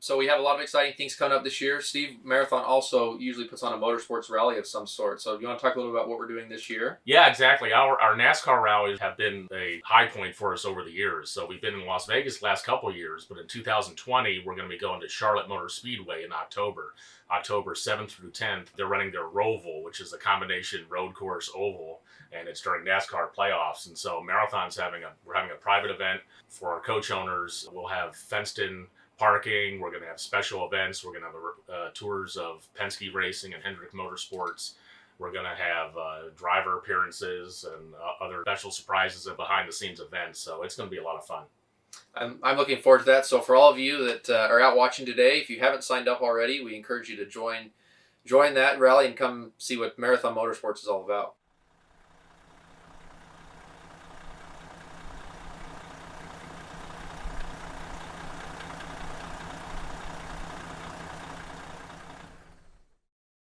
So we have a lot of exciting things coming up this year. Steve, Marathon also usually puts on a motorsports rally of some sort. So do you want to talk a little about what we're doing this year? Yeah, exactly. Our NASCAR rallies have been a high point for us over the years. So we've been in Las Vegas the last couple of years, but in 2020 we're going to be going to Charlotte Motor Speedway in October 7th through 10th. They're running their Roval, which is a combination road course oval, and it's during NASCAR playoffs. And so we're having a private event for our coach owners. We'll have fenced in parking. We're going to have special events. We're going to have tours of Penske Racing and Hendrick Motorsports. We're going to have driver appearances and other special surprises and behind the scenes events. So it's going to be a lot of fun. I'm looking forward to that. So for all of you that are out watching today, if you haven't signed up already, we encourage you to join that rally and come see what Marathon Motorsports is all about.